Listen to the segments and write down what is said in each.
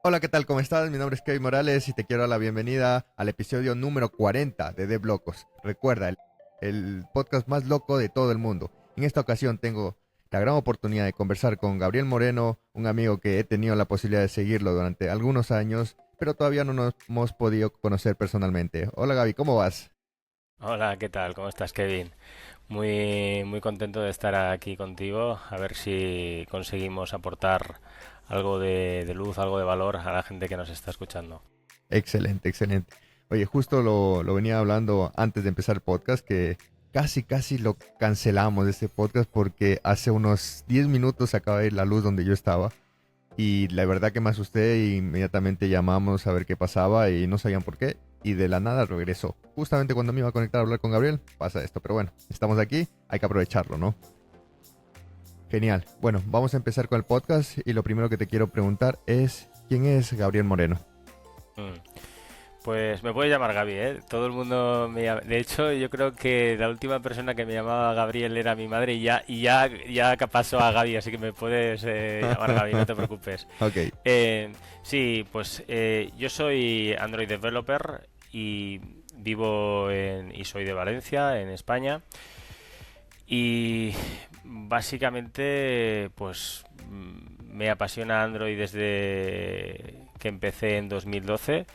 Hola, ¿qué tal? ¿Cómo estás? Mi nombre es Kevin Morales y te quiero dar la bienvenida al episodio número 40 de Locos. Recuerda, el podcast más loco de todo el mundo. En esta ocasión tengo la gran oportunidad de conversar con Gabriel Moreno, un amigo que he tenido la posibilidad de seguirlo durante algunos años, pero todavía no nos hemos podido conocer personalmente. Hola Gaby, ¿cómo vas? Hola, ¿qué tal? ¿Cómo estás, Kevin? Muy contento de estar aquí contigo, a ver si conseguimos aportar algo de luz, algo de valor a la gente que nos está escuchando. Excelente, excelente. Oye, justo lo venía hablando antes de empezar el podcast, que casi lo cancelamos de este podcast porque hace unos 10 minutos se acaba de ir la luz donde yo estaba y la verdad que me asusté y inmediatamente llamamos a ver qué pasaba y no sabían por qué y de la nada regresó. Justamente cuando me iba a conectar a hablar con Gabriel, pasa esto, pero bueno, estamos aquí, hay que aprovecharlo, ¿no? Genial. Bueno, vamos a empezar con el podcast y lo primero que te quiero preguntar es, ¿quién es Gabriel Moreno? Mm. Pues me puedes llamar Gaby, ¿eh? Todo el mundo me llama. De hecho, yo creo que la última persona que me llamaba Gabriel era mi madre y ya pasó a Gaby, así que me puedes llamar Gaby, no te preocupes. Ok. Eh, sí, pues yo soy Android Developer y y soy de Valencia, en España. Y básicamente, pues me apasiona Android desde que empecé en 2012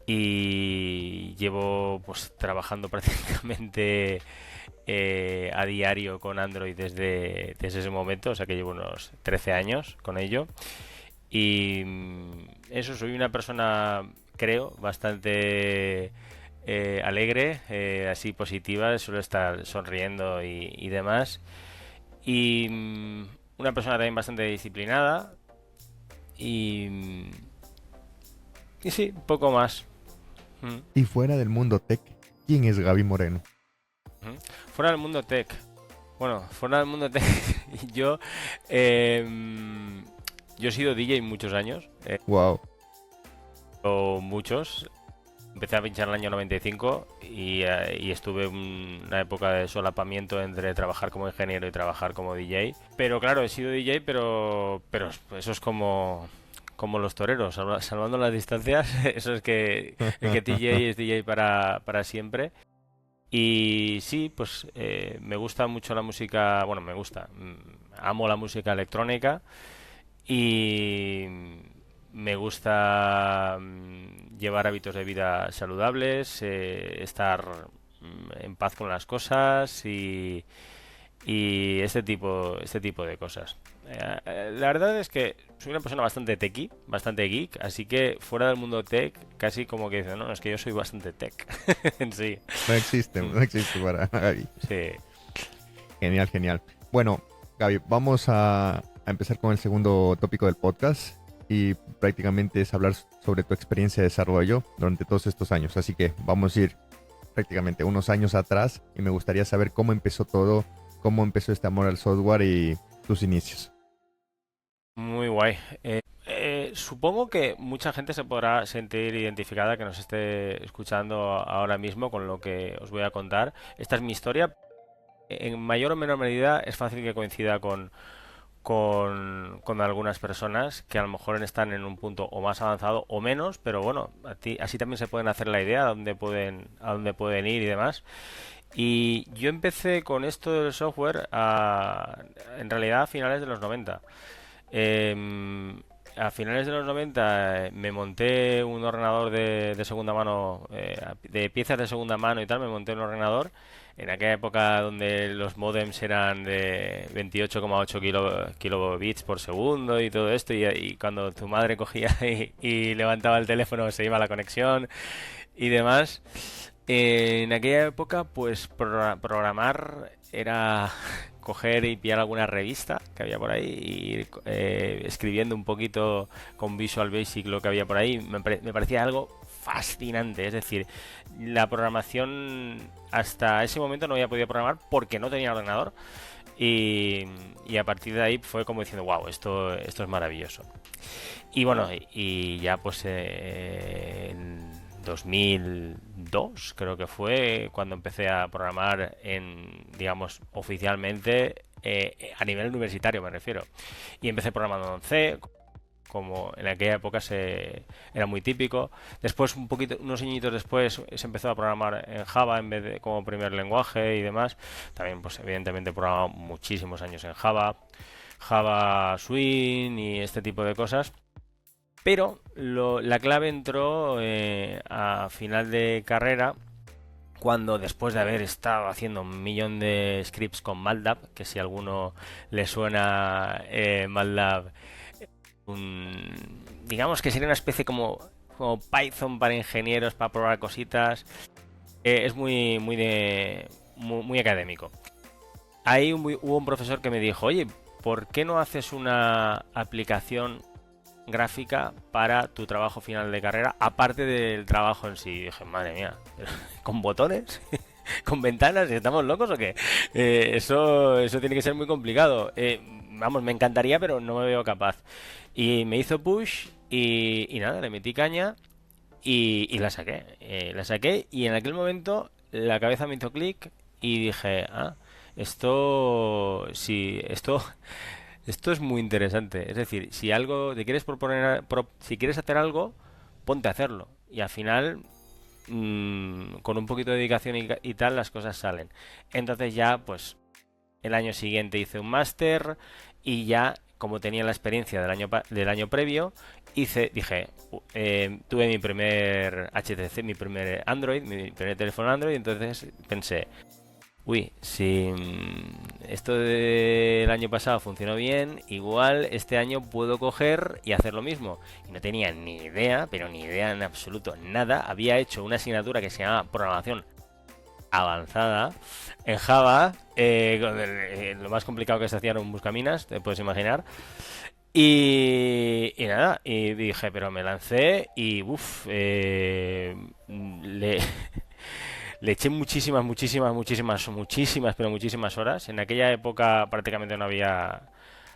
y llevo pues trabajando prácticamente a diario con Android desde ese momento, o sea que llevo unos 13 años con ello. Y eso, soy una persona, creo, bastante alegre, así positiva, suelo estar sonriendo y demás. Y una persona también bastante disciplinada. Y, y sí, un poco más. Mm. Y fuera del mundo tech, ¿quién es Gaby Moreno? Ujú. Fuera del mundo tech. Bueno, fuera del mundo tech, yo, em, yo he sido DJ muchos años, Wow. o muchos. Empecé a pinchar en el año 95 y estuve una época de solapamiento entre trabajar como ingeniero y trabajar como DJ. Pero claro, he sido DJ, pero eso es como los toreros, salvando las distancias. Eso es que el que DJ es DJ para siempre. Y sí, pues me gusta mucho la música, bueno, me gusta, amo la música electrónica y me gusta llevar hábitos de vida saludables, estar en paz con las cosas y este tipo de cosas. La verdad es que soy una persona bastante techie, bastante geek, así que fuera del mundo tech, casi como que dice, no, es que yo soy bastante tech en sí. No existe, Mm. no existe para Gaby. Sí. Genial, genial. Bueno, Gaby, vamos a empezar con el segundo tópico del podcast y prácticamente es hablar sobre tu experiencia de desarrollo durante todos estos años. Así que vamos a ir prácticamente unos años atrás y me gustaría saber cómo empezó todo, cómo empezó este amor al software y tus inicios. Muy guay. Supongo que mucha gente se podrá sentir identificada que nos esté escuchando ahora mismo con lo que os voy a contar. Esta es mi historia. En mayor o menor medida es fácil que coincida con algunas personas que a lo mejor están en un punto o más avanzado o menos, pero bueno, así también se pueden hacer la idea de a dónde pueden ir y demás. Y yo empecé con esto del software en realidad a finales de los 90. A finales de los 90 me monté un ordenador de segunda mano, de piezas de segunda mano y tal, me monté un ordenador en aquella época donde los modems eran de 28,8 kilobits por segundo y todo esto, y cuando tu madre cogía y levantaba el teléfono se iba la conexión y demás. En aquella época, pues programar era coger y pillar alguna revista que había por ahí y ir escribiendo un poquito con Visual Basic lo que había por ahí. Me parecía algo fascinante. Es decir, la programación hasta ese momento no había podido programar porque no tenía ordenador. Y a partir de ahí fue como diciendo, wow, esto es maravilloso. Y bueno, y ya pues en 2002 creo que fue cuando empecé a programar digamos, oficialmente a nivel universitario me refiero. Y empecé programando en C, como en aquella época era muy típico. Después, unos añitos después, se empezó a programar en Java en vez de como primer lenguaje y demás. También, pues evidentemente he programado muchísimos años en Java, Java Swing y este tipo de cosas. Pero la clave entró a final de carrera, cuando después de haber estado haciendo un millón de scripts con MATLAB, que si a alguno le suena MATLAB, digamos que sería una especie como Python para ingenieros, para probar cositas, es muy académico. Ahí hubo un profesor que me dijo, oye, ¿por qué no haces una aplicación gráfica para tu trabajo final de carrera, aparte del trabajo en sí? Y dije, madre mía, ¿con botones? ¿Con ventanas? ¿Estamos locos o qué? Eso tiene que ser muy complicado. Vamos, me encantaría, pero no me veo capaz. Y me hizo push y nada, le metí caña y la saqué. La saqué y en aquel momento la cabeza me hizo clic y dije, sí, esto es muy interesante. Es decir, si algo te quieres proponer, si quieres hacer algo, ponte a hacerlo. Y al final, con un poquito de dedicación y tal, las cosas salen. Entonces ya, pues, el año siguiente hice un máster y ya, como tenía la experiencia del año previo, dije, tuve mi primer HTC, mi primer Android, mi primer teléfono Android, entonces pensé, uy, si esto del año pasado funcionó bien, igual este año puedo coger y hacer lo mismo. Y no tenía ni idea, pero ni idea en absoluto, nada. Había hecho una asignatura que se llama Programación Avanzada en Java, lo más complicado que se hacía era un buscaminas, te puedes imaginar. Y nada, y dije, pero me lancé y le eché pero muchísimas horas. En aquella época prácticamente no había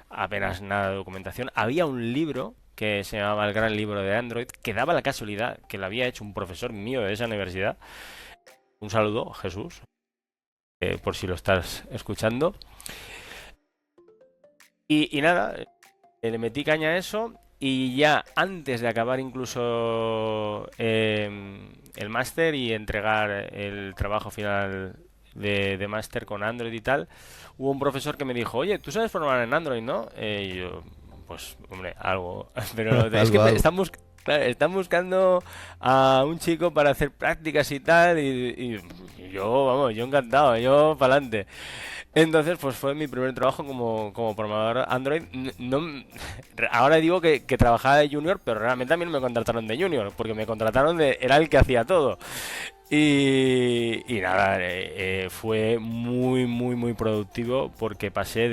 apenas nada de documentación. Había un libro que se llamaba El Gran Libro de Android, que daba la casualidad que lo había hecho un profesor mío de esa universidad. Un saludo, Jesús, por si lo estás escuchando. Y nada, le metí caña a eso y ya antes de acabar incluso el máster y entregar el trabajo final de máster con Android y tal, hubo un profesor que me dijo, oye, ¿tú sabes programar en Android, no? Y yo, pues, hombre, algo. Pero es que Algo. están buscando a un chico para hacer prácticas y tal, y yo, vamos, yo encantado, yo para adelante. Entonces, pues fue mi primer trabajo como programador Android. No, ahora digo que trabajaba de junior, pero realmente también me contrataron de junior, porque me contrataron era el que hacía todo. Y nada, fue muy productivo porque pasé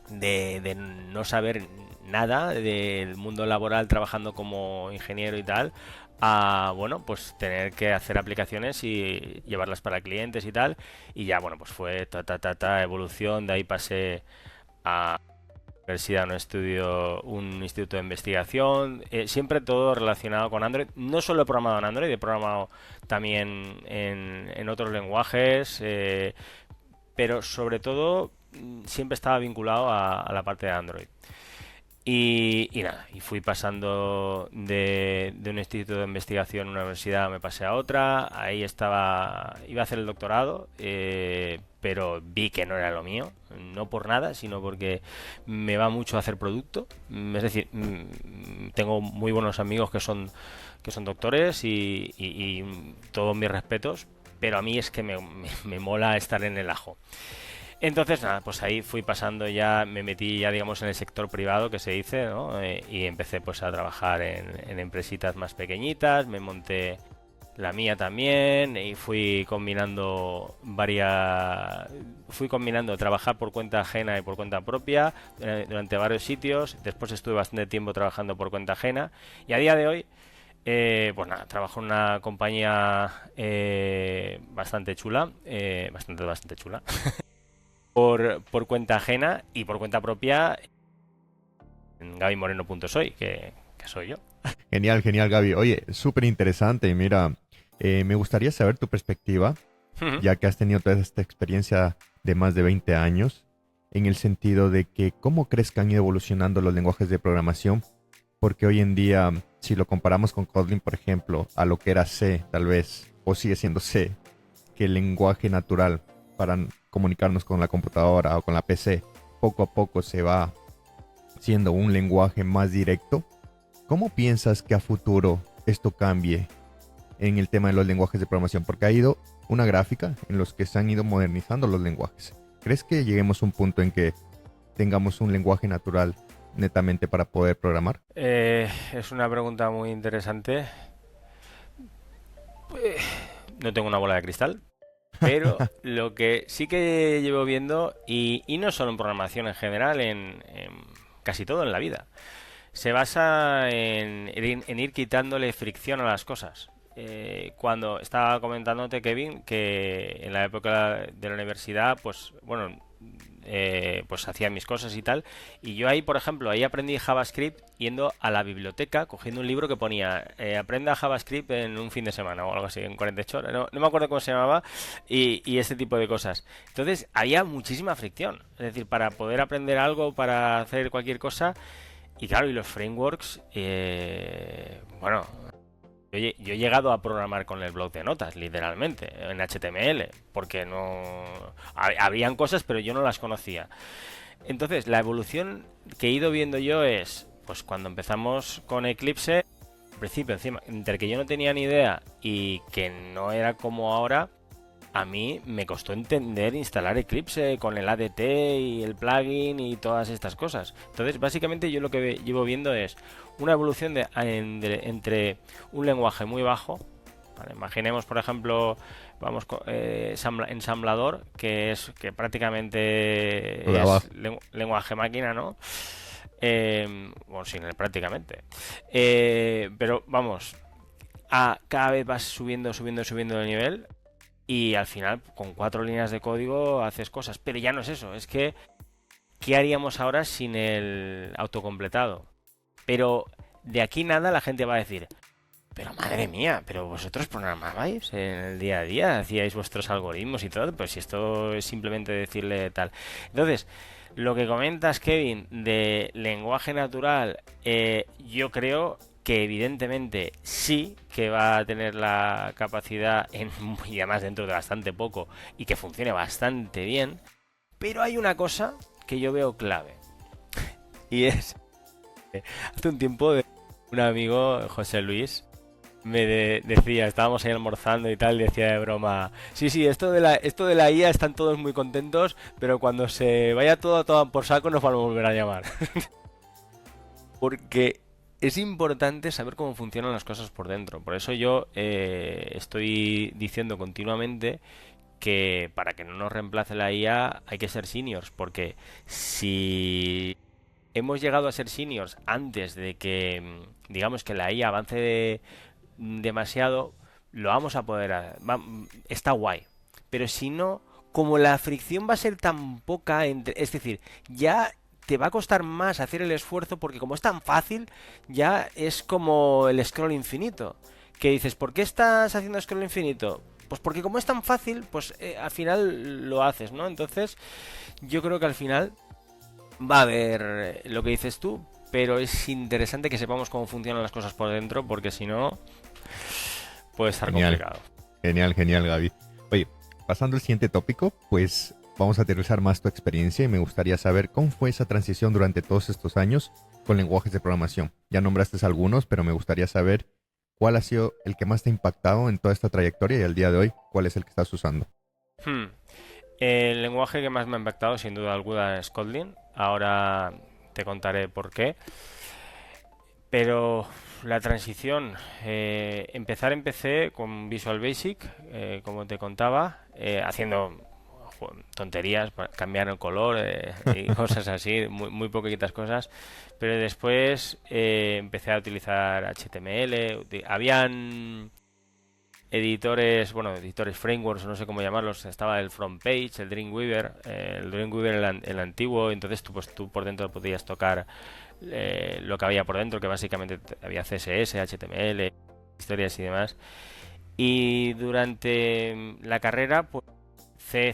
de no saber nada del mundo laboral trabajando como ingeniero y tal, a, bueno, pues tener que hacer aplicaciones y llevarlas para clientes y tal. Y ya, bueno, pues fue evolución. De ahí pasé a universidad, un instituto de investigación, siempre todo relacionado con Android. No solo he programado en Android, he programado también en otros lenguajes, pero sobre todo siempre estaba vinculado a la parte de Android. Y nada, y fui pasando de un instituto de investigación, una universidad, me pasé a otra. Ahí iba a hacer el doctorado, pero vi que no era lo mío, no por nada, sino porque me va mucho a hacer producto. Es decir, tengo muy buenos amigos que son doctores y todos mis respetos, pero a mí es que me mola estar en el ajo. Entonces, nada, pues ahí fui pasando ya, me metí ya, digamos, en el sector privado, que se dice, ¿no? Y empecé pues a trabajar en empresitas más pequeñitas, me monté la mía también y fui combinando trabajar por cuenta ajena y por cuenta propia durante varios sitios. Después estuve bastante tiempo trabajando por cuenta ajena y a día de hoy, pues nada, trabajo en una compañía bastante chula, bastante chula. Por cuenta ajena y por cuenta propia en gabymoreno.soy, que soy yo. Genial, genial, Gaby. Oye, súper interesante. Y mira, me gustaría saber tu perspectiva, ya que has tenido toda esta experiencia de más de 20 años, en el sentido de que cómo crees que han ido evolucionando los lenguajes de programación porque hoy en día, si lo comparamos con Kotlin, por ejemplo, a lo que era C, tal vez, o sigue siendo C, que el lenguaje natural para comunicarnos con la computadora o con la PC, poco a poco se va siendo un lenguaje más directo. ¿Cómo piensas que a futuro esto cambie en el tema de los lenguajes de programación? Porque ha ido una gráfica en los que se han ido modernizando los lenguajes. ¿Crees que lleguemos a un punto en que tengamos un lenguaje natural netamente para poder programar? Es una pregunta muy interesante. No tengo una bola de cristal, pero lo que sí que llevo viendo, y no solo en programación en general, en casi todo en la vida, se basa en ir quitándole fricción a las cosas. Cuando estaba comentándote, Kevin, que en la época de la universidad, pues bueno, pues hacía mis cosas y tal, y yo ahí, por ejemplo, ahí aprendí JavaScript yendo a la biblioteca, cogiendo un libro que ponía aprenda JavaScript en un fin de semana o algo así, en 48 horas, no me acuerdo cómo se llamaba, y este tipo de cosas. Entonces, había muchísima fricción, es decir, para poder aprender algo, para hacer cualquier cosa. Y claro, y los frameworks, bueno, yo he llegado a programar con el bloc de notas, literalmente, en HTML, porque no... Habían cosas, pero yo no las conocía. Entonces, la evolución que he ido viendo yo es, pues cuando empezamos con Eclipse, al principio, encima, entre que yo no tenía ni idea y que no era como ahora, a mí me costó entender instalar Eclipse con el ADT y el plugin y todas estas cosas. Entonces, básicamente yo lo que llevo viendo es una evolución entre un lenguaje muy bajo. ¿Vale? Imaginemos, por ejemplo, vamos ensamblador, que prácticamente es lenguaje máquina, ¿no? Bueno, sin él prácticamente. Pero vamos, cada vez vas subiendo de nivel. Y al final, con 4 líneas de código haces cosas. Pero ya no es eso. Es que, ¿qué haríamos ahora sin el autocompletado? Pero de aquí nada la gente va a decir, pero madre mía, pero vosotros programabais en el día a día, hacíais vuestros algoritmos y todo. Pues si esto es simplemente decirle tal. Entonces, lo que comentas, Kevin, de lenguaje natural, yo creo que evidentemente sí que va a tener la capacidad, y además dentro de bastante poco, y que funcione bastante bien, pero hay una cosa que yo veo clave, y es, hace un tiempo un amigo, José Luis, decía, estábamos ahí almorzando y tal, decía de broma, sí, esto de la IA están todos muy contentos, pero cuando se vaya todo por saco nos van a volver a llamar. Porque es importante saber cómo funcionan las cosas por dentro. Por eso yo estoy diciendo continuamente que para que no nos reemplace la IA hay que ser seniors, porque si hemos llegado a ser seniors antes de que, digamos, que la IA avance demasiado, lo vamos a poder hacer. Está guay. Pero si no, como la fricción va a ser tan poca, es decir, ya te va a costar más hacer el esfuerzo porque como es tan fácil, ya es como el scroll infinito. Que dices, ¿por qué estás haciendo scroll infinito? Pues porque como es tan fácil, pues al final lo haces, ¿no? Entonces, yo creo que al final va a haber lo que dices tú, pero es interesante que sepamos cómo funcionan las cosas por dentro, porque si no, puede estar complicado. Genial, Gaby. Oye, pasando al siguiente tópico, pues vamos a aterrizar más tu experiencia y me gustaría saber cómo fue esa transición durante todos estos años con lenguajes de programación. Ya nombraste algunos, pero me gustaría saber cuál ha sido el que más te ha impactado en toda esta trayectoria y al día de hoy, cuál es el que estás usando. El lenguaje que más me ha impactado, sin duda alguna, es Kotlin. Ahora te contaré por qué. Pero la transición, empecé con Visual Basic, como te contaba, haciendo tonterías, cambiar el color y cosas así, muy poquitas cosas. Pero después empecé a utilizar HTML. Habían editores frameworks, no sé cómo llamarlos. Estaba el FrontPage, el Dreamweaver, el antiguo. Entonces tú por dentro podías tocar lo que había por dentro, que básicamente había CSS, HTML, historias y demás. Y durante la carrera, pues C++,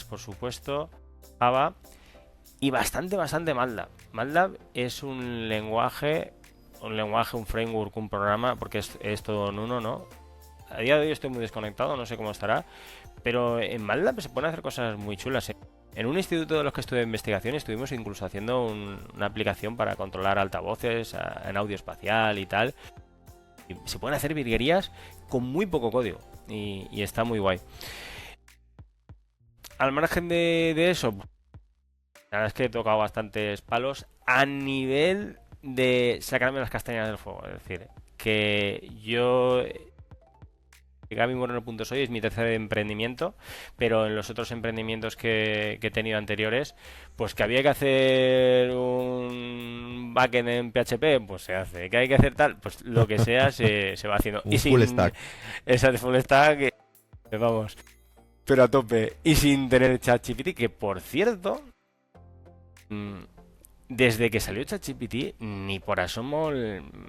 por supuesto, Java y bastante MATLAB. MATLAB es un lenguaje un lenguaje, un framework, un programa, porque es todo en uno, ¿no? A día de hoy estoy muy desconectado, no sé cómo estará, pero en MATLAB se pueden hacer cosas muy chulas. En un instituto de los que estuve de investigación estuvimos incluso haciendo una aplicación para controlar altavoces en audio espacial y tal. Y se pueden hacer virguerías con muy poco código y está muy guay. Al margen de eso, la verdad es que he tocado bastantes palos a nivel de sacarme las castañas del fuego. Es decir, que yo GabyMoreno.soy es mi tercer emprendimiento, pero en los otros emprendimientos que he tenido anteriores, pues que había que hacer un backend en PHP, pues se hace. Que hay que hacer tal, pues lo que sea se va haciendo. Un Y full sin stack. esa de full stack, vamos, pero a tope. Y sin tener ChatGPT, que por cierto, mm, desde que salió ChatGPT, ni por asomo.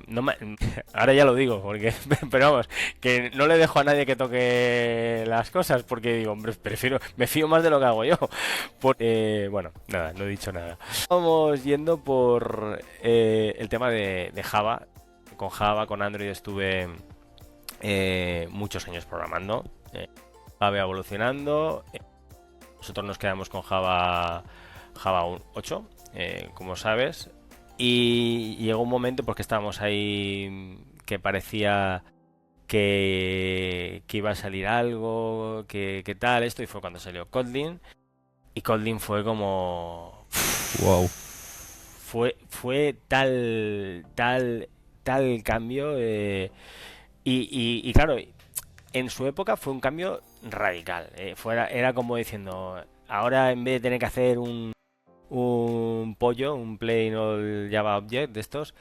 No ahora ya lo digo, porque. Pero vamos, que no le dejo a nadie que toque las cosas, porque digo, hombre, me fío más de lo que hago yo. Bueno, nada, no he dicho nada. Vamos yendo por el tema de Java. Con Java, con Android estuve muchos años programando. Java evolucionando. Nosotros nos quedamos con Java 8, como sabes, y llegó un momento porque estábamos ahí que parecía que iba a salir algo, que tal, esto, y fue cuando salió Kotlin, y Kotlin fue como... Wow. Fue tal cambio, y claro, en su época fue un cambio radical. Era como diciendo, ahora en vez de tener que hacer un pollo, un plain old Java Object de estos,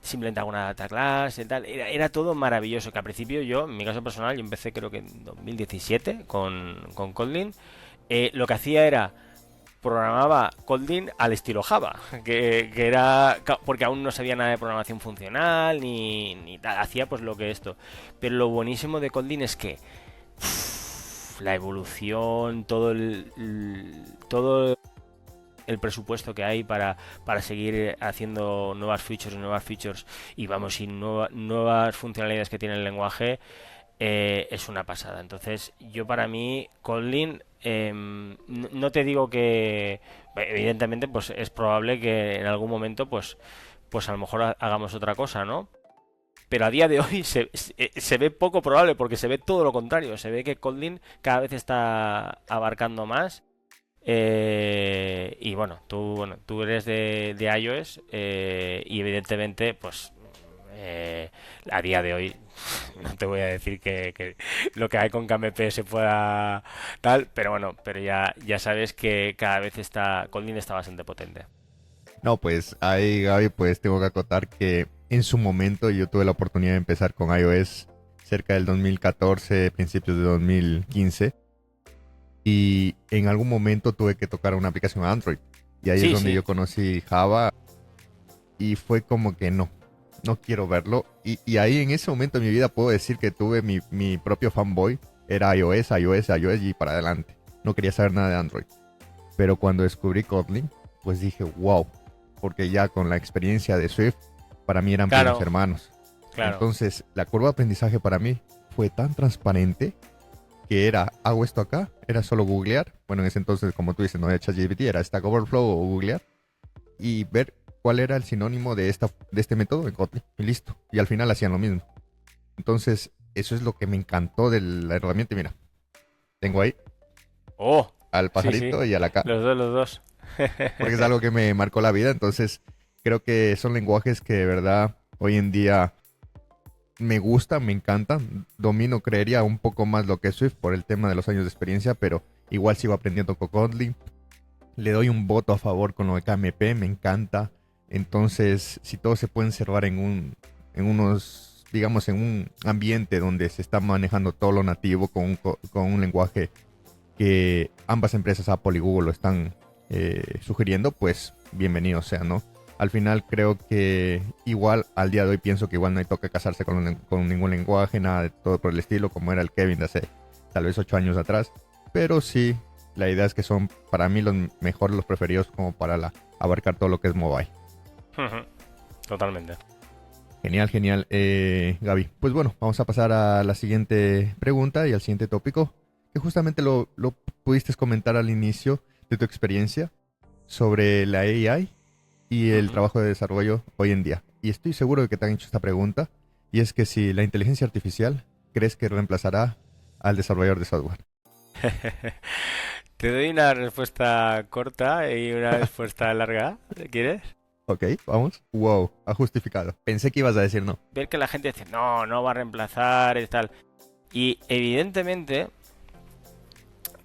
simplemente hago una data class y tal. Era todo maravilloso, que al principio yo, en mi caso personal, yo empecé creo que en 2017 con Kotlin. Lo que hacía era programaba Kotlin al estilo Java, que era porque aún no sabía nada de programación funcional ni tal, hacía pues lo que esto. Pero lo buenísimo de Kotlin es que la evolución, todo el presupuesto que hay para seguir haciendo nuevas features y vamos, y nuevas funcionalidades que tiene el lenguaje, es una pasada. Entonces, yo para mí, Kotlin, no te digo que, evidentemente, pues es probable que en algún momento, pues a lo mejor hagamos otra cosa, ¿no? Pero a día de hoy se ve poco probable porque se ve todo lo contrario. Se ve que Kotlin cada vez está abarcando más. Y tú eres de iOS, y evidentemente, pues a día de hoy no te voy a decir que lo que hay con KMP se pueda tal, pero bueno, pero ya sabes que cada vez Kotlin está bastante potente. No, pues ahí, Gaby, pues tengo que acotar que en su momento yo tuve la oportunidad de empezar con iOS cerca del 2014, principios de 2015. Y en algún momento tuve que tocar una aplicación Android. Y ahí es Sí, donde sí. yo conocí Java. Y fue como que no quiero verlo. Y ahí en ese momento de mi vida puedo decir que tuve mi propio fanboy. Era iOS y para adelante. No quería saber nada de Android. Pero cuando descubrí Kotlin, pues dije, wow. Porque ya con la experiencia de Swift, para mí eran primos Claro, hermanos. claro. Entonces, la curva de aprendizaje para mí fue tan transparente que hago esto acá, era solo googlear. Bueno, en ese entonces, como tú dices, no era ChatGPT, era Stack Overflow o googlear. Y ver cuál era el sinónimo de este método en Kotlin. Y listo. Y al final hacían lo mismo. Entonces, eso es lo que me encantó de la herramienta. Y mira, tengo ahí Oh, al sí, sí. pajarito y al acá. Los dos. Porque es algo que me marcó la vida. Entonces, creo que son lenguajes que de verdad hoy en día me gustan, me encantan. Domino, creería, un poco más lo que es Swift por el tema de los años de experiencia, pero igual sigo aprendiendo con Kotlin. Le doy un voto a favor con lo de KMP, me encanta. Entonces, si todos se pueden cerrar digamos, en un ambiente donde se está manejando todo lo nativo con un lenguaje que ambas empresas, Apple y Google, lo están sugiriendo, pues bienvenido sea, ¿no? Al final creo que igual al día de hoy pienso que igual no hay toque casarse con ningún lenguaje, nada de todo por el estilo, como era el Kevin de hace tal vez 8 años atrás. Pero sí, la idea es que son para mí los mejores, los preferidos como para abarcar todo lo que es mobile. Totalmente. Genial, genial, Gaby. Pues bueno, vamos a pasar a la siguiente pregunta y al siguiente tópico, que justamente lo pudiste comentar al inicio de tu experiencia sobre la AI y el Ujú. trabajo de desarrollo hoy en día. Y estoy seguro de que te han hecho esta pregunta, y es que si la inteligencia artificial crees que reemplazará al desarrollador de software. Te doy una respuesta corta y una respuesta larga. ¿Quieres? Ok, vamos. Wow, ha justificado. Pensé que ibas a decir no. Ver que la gente dice, no, no va a reemplazar y tal. Y evidentemente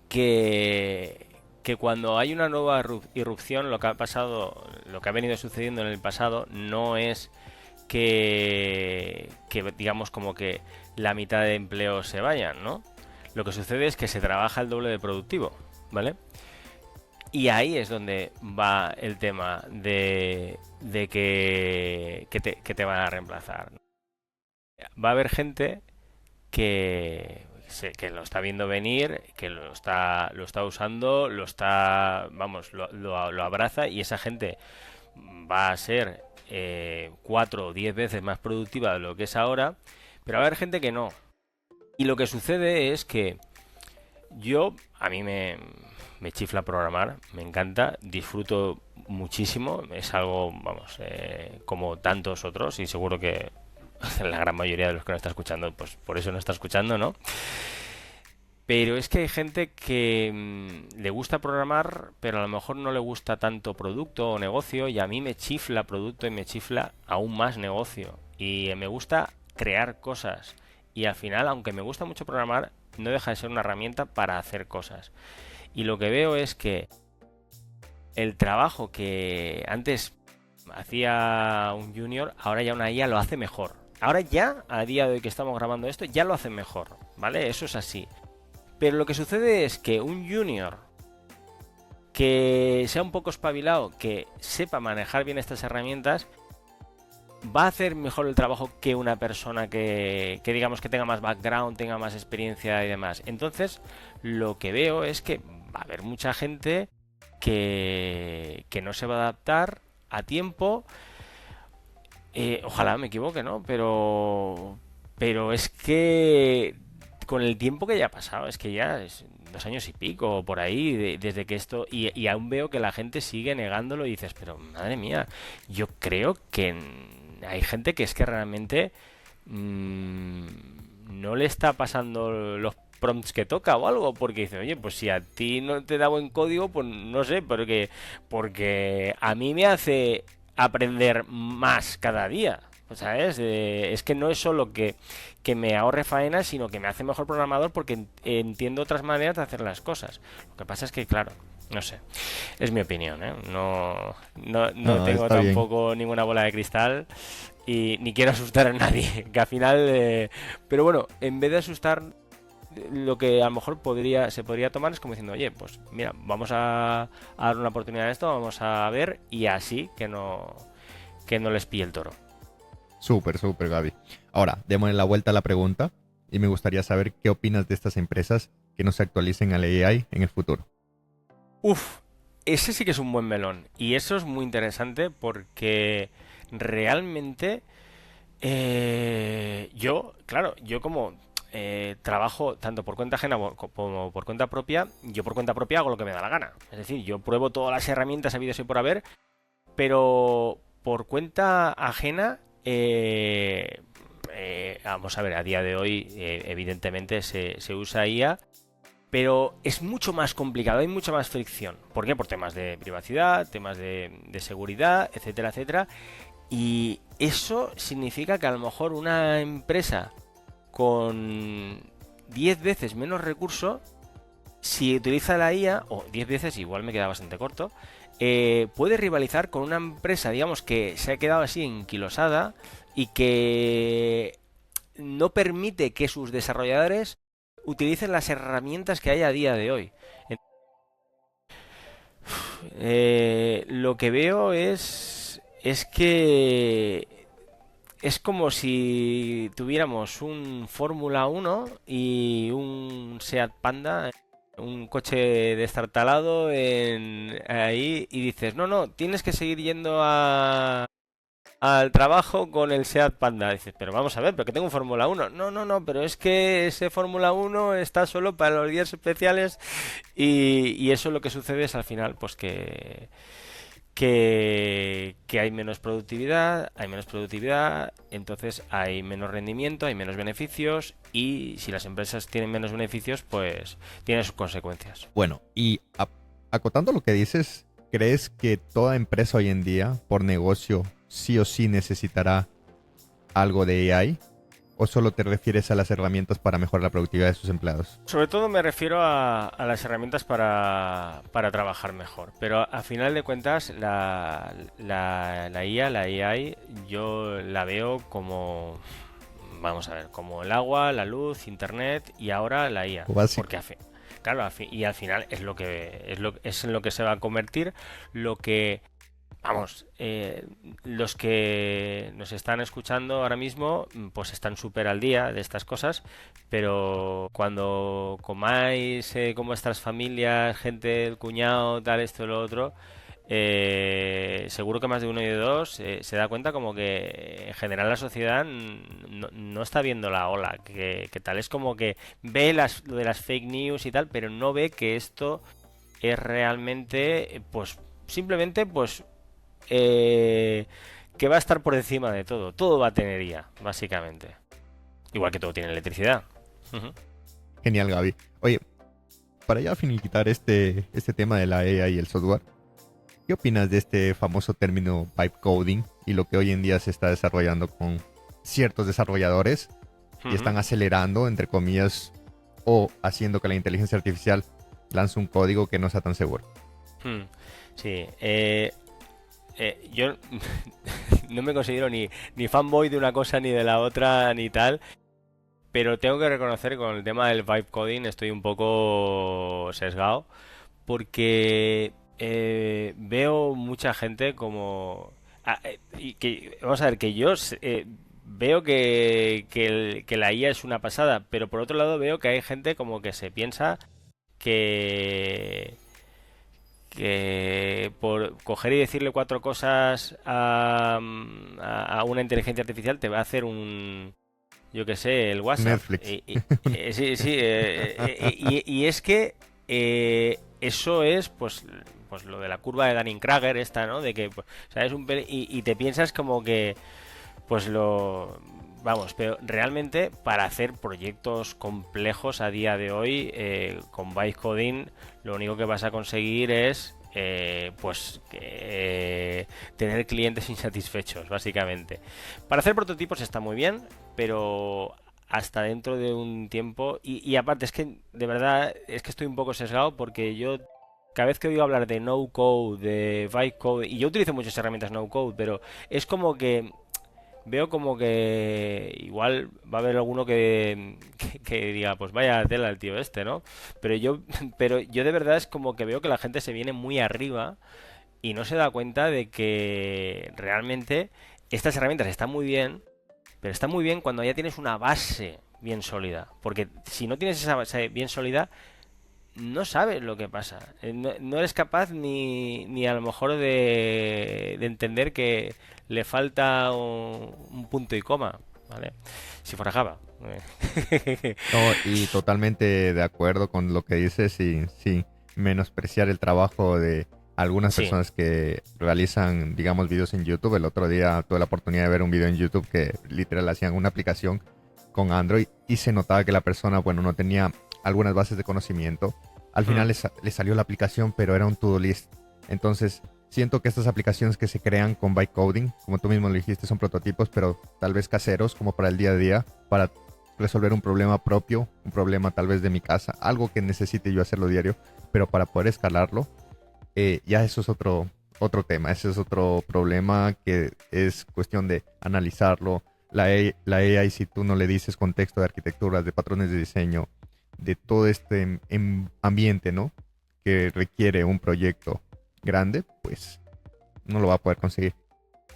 que, que cuando hay una nueva irrupción, lo que ha pasado, lo que ha venido sucediendo en el pasado, no es que digamos como que la mitad de empleos se vayan, ¿no? Lo que sucede es que se trabaja el doble de productivo, ¿vale? Y ahí es donde va el tema de que te van a reemplazar. Va a haber gente que lo está viendo venir, que lo está usando, lo está, vamos, lo abraza y esa gente va a ser 4 o 10 veces más productiva de lo que es ahora, pero va a haber gente que no. Y lo que sucede es que a mí me chifla programar, me encanta, disfruto muchísimo, es algo, vamos, como tantos otros y seguro que la gran mayoría de los que nos está escuchando, pues por eso no está escuchando, ¿no? Pero es que hay gente que le gusta programar, pero a lo mejor no le gusta tanto producto o negocio, y a mí me chifla producto y me chifla aún más negocio. Y me gusta crear cosas. Y al final, aunque me gusta mucho programar, no deja de ser una herramienta para hacer cosas. Y lo que veo es que el trabajo que antes hacía un junior, ahora ya una IA lo hace mejor. Ahora ya, a día de hoy que estamos grabando esto, ya lo hace mejor, ¿vale? Eso es así. Pero lo que sucede es que un junior que sea un poco espabilado, que sepa manejar bien estas herramientas, va a hacer mejor el trabajo que una persona que digamos que tenga más background, tenga más experiencia y demás. Entonces, lo que veo es que va a haber mucha gente que no se va a adaptar a tiempo. Ojalá me equivoque, ¿no? Pero es que con el tiempo que ya ha pasado, es que ya es 2 años y pico por ahí, desde que esto, y aún veo que la gente sigue negándolo y dices, pero madre mía, yo creo que hay gente que es que realmente mm, no le está pasando los prompts que toca o algo, porque dice, oye, pues si a ti no te da buen código, pues no sé, porque a mí me hace aprender más cada día. ¿Sabes? Es que no es solo que me ahorre faena, sino que me hace mejor programador porque entiendo otras maneras de hacer las cosas. Lo que pasa es que, claro, no sé. Es mi opinión, ¿eh? No No, tengo está bien. tampoco ninguna bola de cristal y ni quiero asustar a nadie. Que al final. Pero bueno, en vez de asustar, lo que a lo mejor se podría tomar es como diciendo, oye, pues mira, vamos a dar una oportunidad a esto, vamos a ver y así que no les pille el toro. Súper, súper, Gaby. Ahora, démosle la vuelta a la pregunta y me gustaría saber qué opinas de estas empresas que no se actualicen a la AI en el futuro. Uf, ese sí que es un buen melón. Y eso es muy interesante porque realmente claro, yo como trabajo tanto por cuenta ajena como por cuenta propia, yo por cuenta propia hago lo que me da la gana. Es decir, yo pruebo todas las herramientas habidas y por haber, pero por cuenta ajena, vamos a ver, a día de hoy evidentemente se usa IA, pero es mucho más complicado, hay mucha más fricción. ¿Por qué? Por temas de privacidad, temas de seguridad, etcétera, etcétera. Y eso significa que a lo mejor una empresa con 10 veces menos recursos, si utiliza la IA, o 10 veces, igual me queda bastante corto, puede rivalizar con una empresa, digamos, que se ha quedado así enquilosada y que no permite que sus desarrolladores utilicen las herramientas que hay a día de hoy. Lo que veo es que es como si tuviéramos un Fórmula 1 y un Seat Panda, un coche destartalado ahí y dices, no, no, tienes que seguir yendo al trabajo con el Seat Panda. Dices, pero vamos a ver, pero que tengo un Fórmula 1. No, no, no, pero es que ese Fórmula 1 está solo para los días especiales y eso lo que sucede es al final, pues que hay menos productividad, entonces hay menos rendimiento, hay menos beneficios y si las empresas tienen menos beneficios, pues tiene sus consecuencias. Bueno, y acotando lo que dices, ¿crees que toda empresa hoy en día, por negocio, sí o sí necesitará algo de AI? ¿O solo te refieres a las herramientas para mejorar la productividad de sus empleados? Sobre todo me refiero a las herramientas para trabajar mejor, pero a final de cuentas la IA, la AI, yo la veo como, vamos a ver, como el agua, la luz, internet y ahora la IA, Lo básico. porque claro, y al final es lo que es en lo que se va a convertir lo que vamos, los que nos están escuchando ahora mismo, pues están súper al día de estas cosas, pero cuando comáis con vuestras familias, gente, el cuñado, tal, esto, lo otro, seguro que más de uno y de dos se da cuenta como que en general la sociedad no está viendo la ola, que tal, es como que ve lo de las fake news y tal, pero no ve que esto es realmente, pues, simplemente, pues eh, que va a estar por encima de todo. Todo va a tener IA, básicamente. Igual que todo tiene electricidad. Ujú. Genial, Gaby. Oye, para ya finiquitar este tema de la AI y el software, ¿qué opinas de este famoso término vibe coding y lo que hoy en día se está desarrollando con ciertos desarrolladores y Ujú. están acelerando, entre comillas, o haciendo que la inteligencia artificial lance un código que no sea tan seguro? Hmm. Sí, yo no me considero ni fanboy de una cosa ni de la otra ni tal, pero tengo que reconocer que con el tema del vibe coding estoy un poco sesgado porque veo mucha gente como... y que, vamos a ver, que yo veo que la IA es una pasada, pero por otro lado veo que hay gente como que se piensa que, que por coger y decirle cuatro cosas a una inteligencia artificial te va a hacer un, yo qué sé, el WhatsApp. Netflix. Sí, sí. Y es que eso es, pues lo de la curva de Dunning-Kruger esta, ¿no? De que, pues, ¿sabes? Y te piensas como que, pues lo... Vamos, pero realmente para hacer proyectos complejos a día de hoy, con Vibe Coding, lo único que vas a conseguir es tener clientes insatisfechos, básicamente. Para hacer prototipos está muy bien, pero hasta dentro de un tiempo. Y aparte, es que de verdad es que estoy un poco sesgado porque yo cada vez que oigo hablar de no code, de vibe code, y yo utilizo muchas herramientas no code, pero es como que veo como que igual va a haber alguno que diga, pues vaya tela el tío este, ¿no? Pero yo, pero yo de verdad es como que veo que la gente se viene muy arriba y no se da cuenta de que realmente estas herramientas están muy bien, pero están muy bien cuando ya tienes una base bien sólida. Porque si no tienes esa base bien sólida, no sabes lo que pasa. No eres capaz ni a lo mejor de entender que le falta un punto y coma, ¿vale? Si fuera Java. No, y totalmente de acuerdo con lo que dices y sí, menospreciar el trabajo de algunas Sí. personas que realizan, digamos, videos en YouTube. El otro día tuve la oportunidad de ver un video en YouTube que literal hacían una aplicación con Android y se notaba que la persona, bueno, no tenía algunas bases de conocimiento. Al Hmm. final le salió la aplicación, pero era un to-do list. Entonces, siento que estas aplicaciones que se crean con bytecoding, como tú mismo lo dijiste, son prototipos, pero tal vez caseros, como para el día a día, para resolver un problema propio, un problema tal vez de mi casa, algo que necesite yo hacerlo diario, pero para poder escalarlo, ya eso es otro tema, ese es otro problema que es cuestión de analizarlo. La AI, si tú no le dices contexto de arquitecturas, de patrones de diseño, de todo este ambiente, ¿no? Que requiere un proyecto grande, pues no lo va a poder conseguir.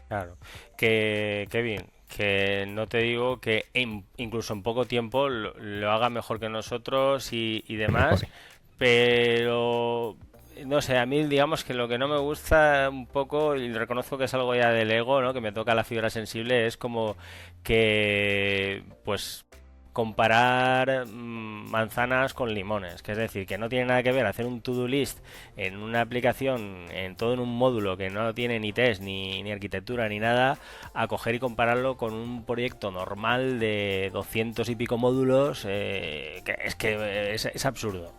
Claro. Que bien. Que no te digo que incluso en poco tiempo lo haga mejor que nosotros y Que demás, mejore. pero no sé, a mí digamos que lo que no me gusta un poco, y reconozco que es algo ya del ego, ¿no? Que me toca la fibra sensible, es como que, pues, comparar manzanas con limones, que es decir, que no tiene nada que ver hacer un to-do list en una aplicación, en todo en un módulo que no tiene ni test, ni arquitectura, ni nada, a coger y compararlo con un proyecto normal de 200 y pico módulos, es absurdo.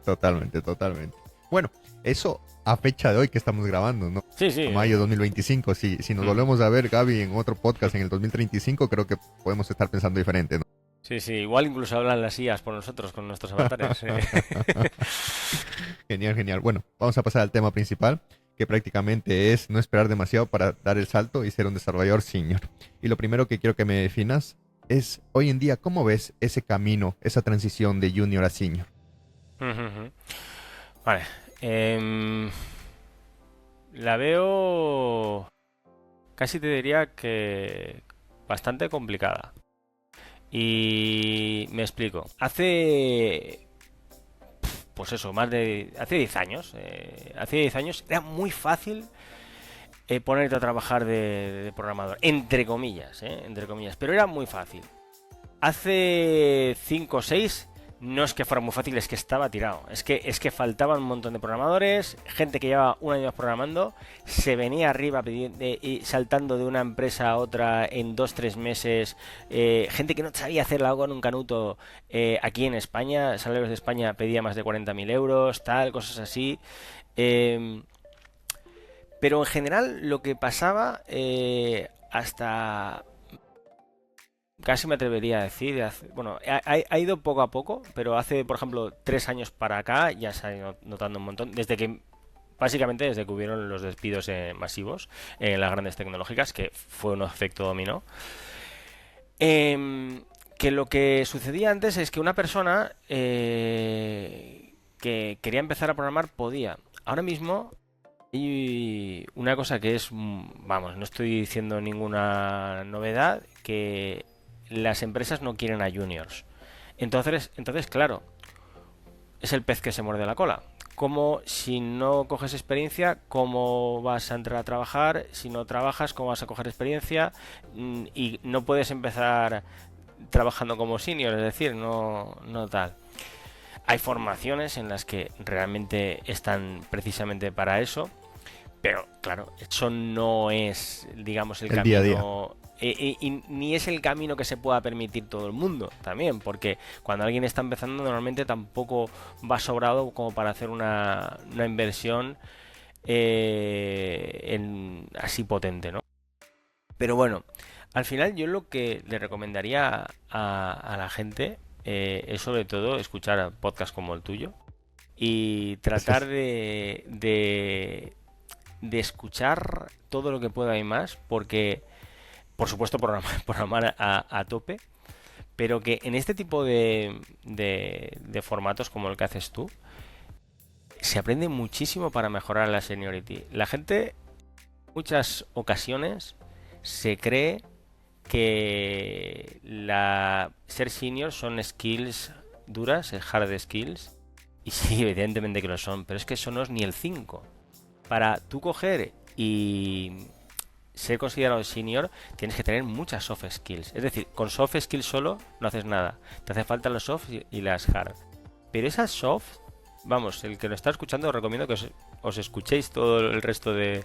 Totalmente, totalmente. Bueno, eso a fecha de hoy que estamos grabando, ¿no? Sí, sí. A mayo 2025. Si nos volvemos a ver, Gaby, en otro podcast en el 2035, creo que podemos estar pensando diferente, ¿no? Sí, sí, igual incluso hablan las IAs por nosotros con nuestros avatares. Genial, genial. Bueno, vamos a pasar al tema principal, que prácticamente es no esperar demasiado para dar el salto y ser un desarrollador senior. Y lo primero que quiero que me definas es, hoy en día, ¿cómo ves ese camino, esa transición de junior a senior? Ujú. Vale. em, la veo, casi te diría que bastante complicada. Y me explico. Pues eso, hace 10 años. Hace 10 años era muy fácil ponerte a trabajar de programador. Entre comillas, entre comillas. Pero era muy fácil. Hace 5 o 6 no es que fuera muy fácil, es que estaba tirado. Es que faltaban un montón de programadores, gente que llevaba un año programando, se venía arriba y saltando de una empresa a otra en 2 3 meses, gente que no sabía hacer algo en un canuto aquí en España, salarios de España pedía más de 40.000 euros, tal, cosas así. Eh, pero en general lo que pasaba hasta casi me atrevería a decir, bueno, ha ido poco a poco, pero hace, por ejemplo, 3 años para acá ya se ha ido notando un montón, básicamente desde que hubieron los despidos masivos en las grandes tecnológicas, que fue un efecto dominó. Que lo que sucedía antes es que una persona que quería empezar a programar podía. Ahora mismo hay una cosa que es, vamos, no estoy diciendo ninguna novedad, que las empresas no quieren a juniors. Entonces, claro, es el pez que se muerde la cola. Como si no coges experiencia, ¿cómo vas a entrar a trabajar? Si no trabajas, ¿cómo vas a coger experiencia? Y no puedes empezar trabajando como senior, es decir, no tal. Hay formaciones en las que realmente están precisamente para eso, pero claro, eso no es, digamos, el El día a día. camino, y ni es el camino que se pueda permitir todo el mundo también, porque cuando alguien está empezando normalmente tampoco va sobrado como para hacer una inversión así potente, ¿no? Pero bueno, al final yo lo que le recomendaría a la gente es sobre todo escuchar podcasts como el tuyo y tratar Gracias. de escuchar todo lo que pueda y más, porque por supuesto programar a tope, pero que en este tipo de formatos como el que haces tú, se aprende muchísimo para mejorar la seniority. La gente, en muchas ocasiones, se cree que ser senior son skills duras, hard skills, y sí, evidentemente que lo son, pero es que eso no es ni el 5. Para tú coger y ser considerado senior, tienes que tener muchas soft skills. Es decir, con soft skills solo no haces nada. Te hace falta los soft y las hard. Pero esas soft, vamos, el que lo está escuchando, os recomiendo que os escuchéis todo el resto de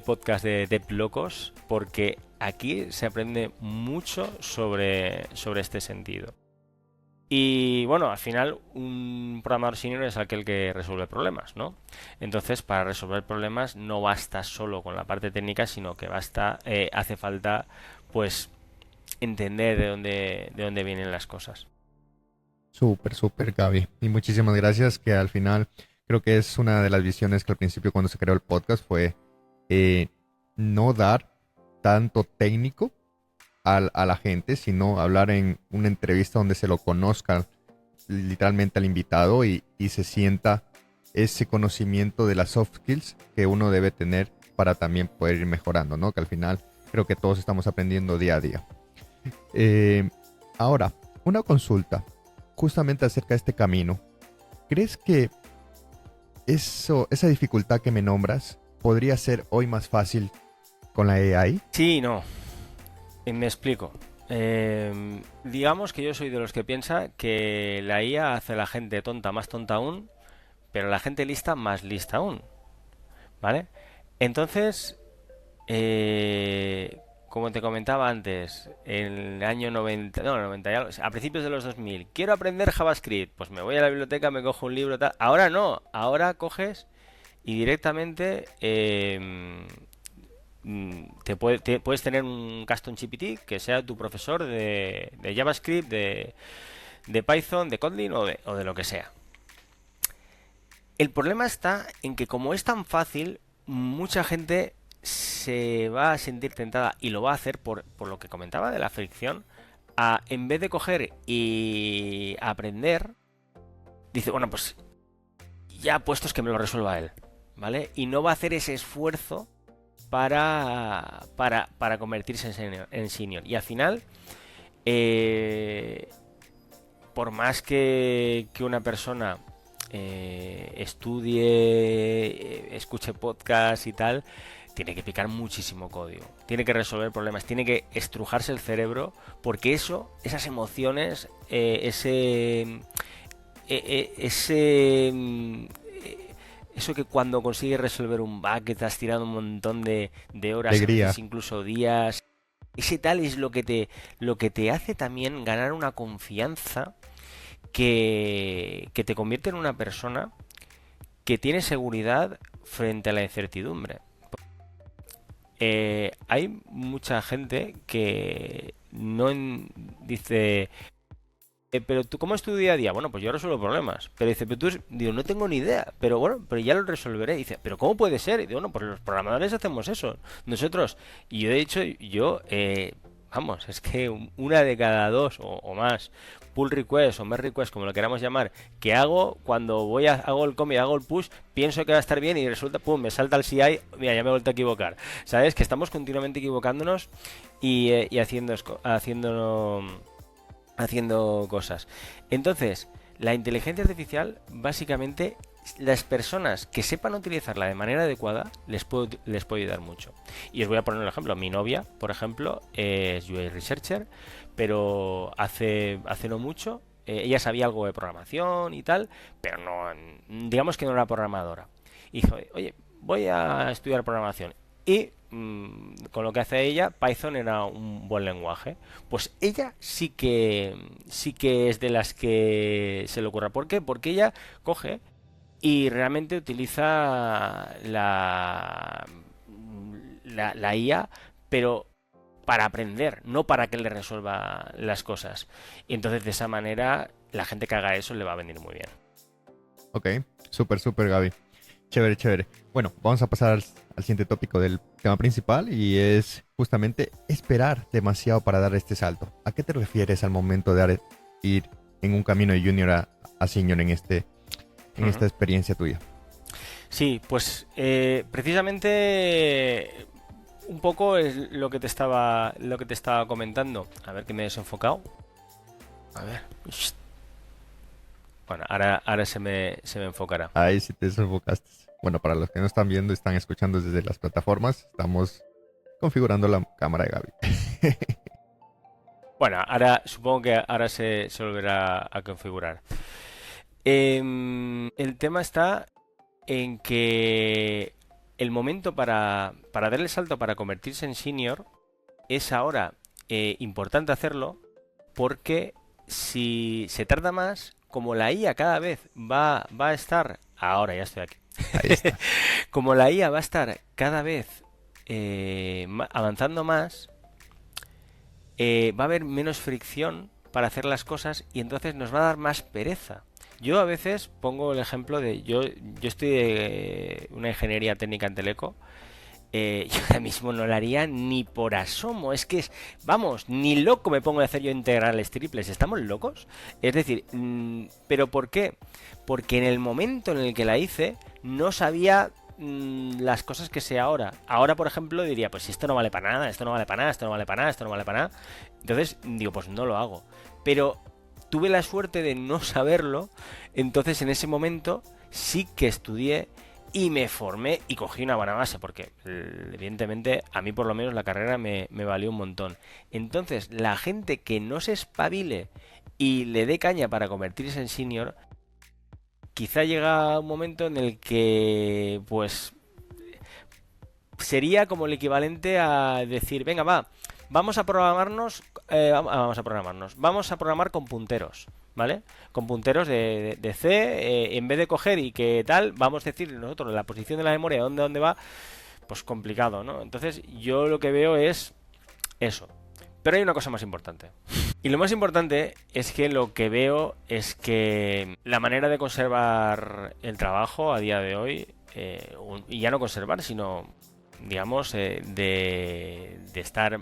podcast de Locos, porque aquí se aprende mucho sobre este sentido. Y bueno, al final un programador senior es aquel que resuelve problemas, ¿no? Entonces, para resolver problemas no basta solo con la parte técnica, sino que hace falta, pues, entender de dónde vienen las cosas. Súper, súper, Gaby. Y muchísimas gracias, que al final creo que es una de las visiones que al principio cuando se creó el podcast fue eh, no dar tanto técnico a la gente, sino hablar en una entrevista donde se lo conozca literalmente al invitado y se sienta ese conocimiento de las soft skills que uno debe tener para también poder ir mejorando, ¿no? Que al final creo que todos estamos aprendiendo día a día. Eh, Ahora, una consulta justamente acerca de este camino. ¿Crees que esa dificultad que me nombras podría ser hoy más fácil con la AI. Sí, y no. Me explico. Digamos que yo soy de los que piensa que la IA hace a la gente tonta más tonta aún, pero a la gente lista más lista aún, ¿vale? Entonces, como te comentaba antes, en el año 90, no, 90 y algo, a principios de los 2000, quiero aprender JavaScript, pues me voy a la biblioteca, me cojo un libro, tal. Ahora no, ahora coges y directamente puedes tener un Custom GPT que sea tu profesor de JavaScript, de Python, de Kotlin o de lo que sea. El problema está en que como es tan fácil, mucha gente se va a sentir tentada y lo va a hacer por lo que comentaba de la fricción, en vez de coger y aprender, dice, bueno, pues ya puestos que me lo resuelva él, ¿vale? Y no va a hacer ese esfuerzo para convertirse en senior. Y al final, por más que una persona estudie, escuche podcast y tal, tiene que picar muchísimo código, tiene que resolver problemas, tiene que estrujarse el cerebro, porque esas emociones, eso que cuando consigues resolver un bug que te has tirado un montón de horas, a Alegría. veces incluso días, ese tal es lo que te hace también ganar una confianza que te convierte en una persona que tiene seguridad frente a la incertidumbre. Hay mucha gente que dice, pero tú, ¿cómo es tu día a día? Bueno, pues yo resuelvo problemas. Pero dice, pero tú, digo, no tengo ni idea. Pero bueno, pero ya lo resolveré. Dice, pero ¿cómo puede ser? Y digo, bueno, pues los programadores hacemos eso. Nosotros, y yo he dicho, vamos, es que una de cada dos o más pull request o merge request, como lo queramos llamar, que hago cuando hago el commit, hago el push, pienso que va a estar bien y resulta, pum, me salta el CI, mira, ya me he vuelto a equivocar. ¿Sabes? Que estamos continuamente equivocándonos y haciendo cosas. Entonces, la inteligencia artificial, básicamente, las personas que sepan utilizarla de manera adecuada les puede ayudar mucho. Y os voy a poner un ejemplo. Mi novia, por ejemplo, es UI Researcher, pero hace no mucho ella sabía algo de programación y tal, pero no, digamos que no era programadora. Y dijo, oye, voy a estudiar programación. Y con lo que hace ella, Python era un buen lenguaje. Pues ella sí que es de las que se le ocurra. ¿Por qué? Porque ella coge y realmente utiliza la IA, pero para aprender, no para que le resuelva las cosas. Y entonces de esa manera la gente que haga eso le va a venir muy bien. Ok, súper, súper, Gaby. Chévere, chévere. Bueno, vamos a pasar al siguiente tópico del tema principal y es justamente esperar demasiado para dar este salto. ¿A qué te refieres al momento de ir en un camino de junior a senior en esta experiencia tuya? Sí, pues precisamente un poco es lo que te estaba comentando. A ver que me he desenfocado. A ver. Bueno, ahora se me enfocará. Ahí sí te desenfocaste. Bueno, para los que no están viendo, están escuchando desde las plataformas, estamos configurando la cámara de Gaby. Bueno, supongo que ahora se volverá a configurar. El tema está en que el momento para dar el salto para convertirse en senior es ahora importante hacerlo, porque si se tarda más, como la IA cada vez va a estar, ahora ya estoy aquí, Ahí está. como la IA va a estar cada vez avanzando más, va a haber menos fricción para hacer las cosas y entonces nos va a dar más pereza. Yo a veces pongo el ejemplo de, yo estoy de una ingeniería técnica en Teleco. Yo ahora mismo no lo haría ni por asomo. Es que vamos, ni loco me pongo a hacer yo integrales triples. ¿Estamos locos? Es decir, ¿pero por qué? Porque en el momento en el que la hice no sabía las cosas que sé ahora. Ahora, por ejemplo, diría, pues esto no vale para nada, esto no vale para nada, esto no vale para nada, esto no vale para nada. Entonces digo, pues no lo hago. Pero tuve la suerte de no saberlo, entonces en ese momento sí que estudié y me formé y cogí una buena base, porque evidentemente a mí por lo menos la carrera me valió un montón. Entonces, la gente que no se espabile y le dé caña para convertirse en senior, quizá llega un momento en el que, pues, sería como el equivalente a decir, venga, va, vamos a programarnos, vamos a programar con punteros, ¿vale? Con punteros de C, en vez de coger y que tal, vamos a decir nosotros la posición de la memoria, dónde va, pues complicado, ¿no? Entonces yo lo que veo es eso. Pero hay una cosa más importante. Y lo más importante es que lo que veo es que la manera de conservar el trabajo a día de hoy, y ya no conservar, sino, digamos, de estar,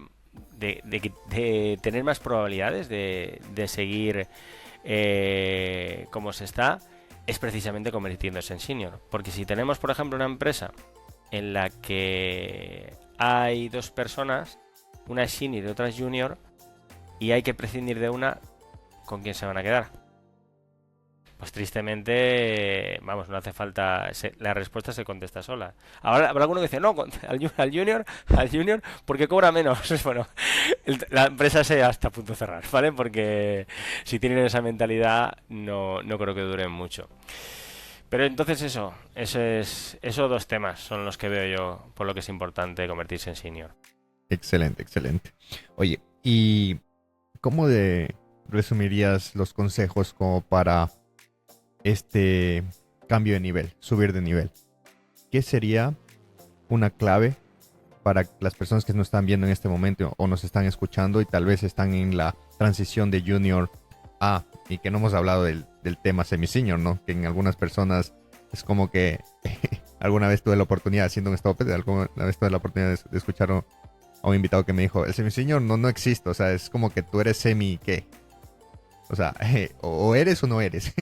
de tener más probabilidades de seguir como se está, es precisamente convirtiéndose en senior. Porque si tenemos, por ejemplo, una empresa en la que hay dos personas, una es senior y otra es junior, y hay que prescindir de una, ¿con quién se van a quedar? Pues tristemente, vamos, no hace falta, la respuesta se contesta sola. Ahora habrá alguno que dice, no, al junior, porque cobra menos. Bueno, la empresa se está a punto de cerrar, ¿vale? Porque si tienen esa mentalidad, no creo que duren mucho. Pero entonces esos dos temas son los que veo yo por lo que es importante convertirse en senior. Excelente, excelente. Oye, ¿y cómo resumirías los consejos como para este cambio de nivel, subir de nivel? ¿Qué sería una clave para las personas que nos están viendo en este momento o nos están escuchando y tal vez están en la transición de junior a, y que no hemos hablado del tema semi-senior, ¿no? Que en algunas personas es como que alguna vez tuve la oportunidad, haciendo un stop, alguna vez tuve la oportunidad de escuchar a un invitado que me dijo, el semi-senior no existe, o sea, es como que tú eres semi-qué. O sea, o eres o no eres.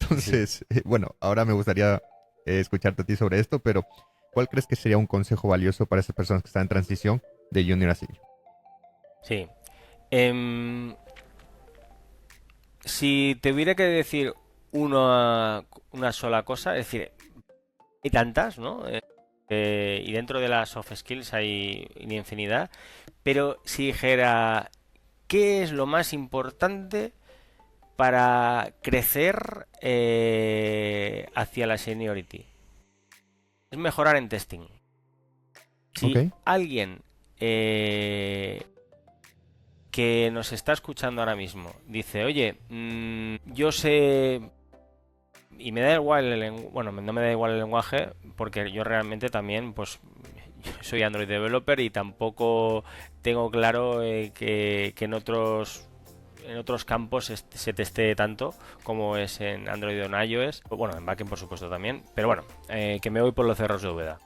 Entonces, Sí. bueno, ahora me gustaría escucharte a ti sobre esto, pero ¿cuál crees que sería un consejo valioso para esas personas que están en transición de junior a senior? Sí. Em, si tuviera que decir una sola cosa, es decir, hay tantas, ¿no? Y dentro de las soft skills hay una infinidad, pero si dijera, ¿qué es lo más importante para crecer hacia la seniority? Es mejorar en testing. Ok, Si alguien que nos está escuchando ahora mismo dice, oye, yo sé y me da igual bueno, no me da igual el lenguaje porque yo realmente también pues yo soy Android developer y tampoco tengo claro que en otros campos se testee tanto como es en Android o en iOS, bueno, en backend por supuesto también, pero bueno, que me voy por los cerros de Úbeda.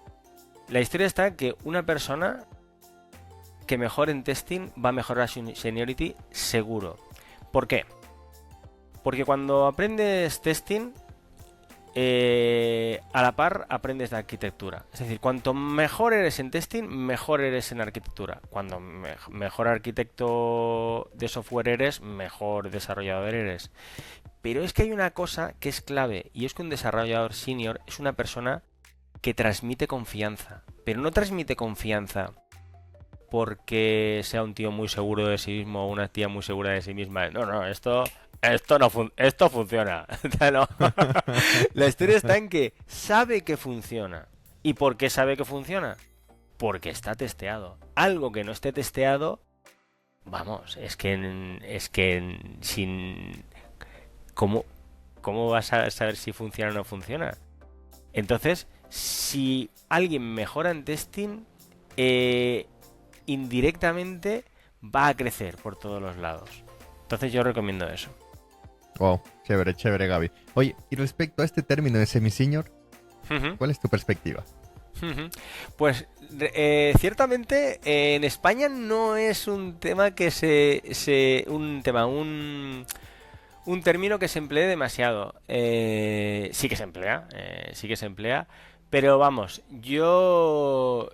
La historia está en que una persona que mejore en testing va a mejorar su seniority seguro. ¿Por qué? Porque cuando aprendes testing, a la par aprendes de arquitectura. Es decir, cuanto mejor eres en testing, mejor eres en arquitectura. Cuando mejor arquitecto de software eres, mejor desarrollador eres. Pero es que hay una cosa que es clave, y es que un desarrollador senior es una persona que transmite confianza. Pero no transmite confianza porque sea un tío muy seguro de sí mismo o una tía muy segura de sí misma. No, esto funciona. No. La historia está en que sabe que funciona. ¿Y por qué sabe que funciona? Porque está testeado. Algo que no esté testeado, vamos, es que sin ¿cómo, cómo vas a saber si funciona o no funciona? Entonces, si alguien mejora en testing, indirectamente va a crecer por todos los lados. Entonces yo recomiendo eso. wow, chévere, chévere, Gaby. Oye, y respecto a este término de semi-senior, Ujú, ¿cuál es tu perspectiva? ujú. Pues ciertamente en España no es un tema que un término que se emplee demasiado. Sí que se emplea, sí que se emplea, pero vamos, yo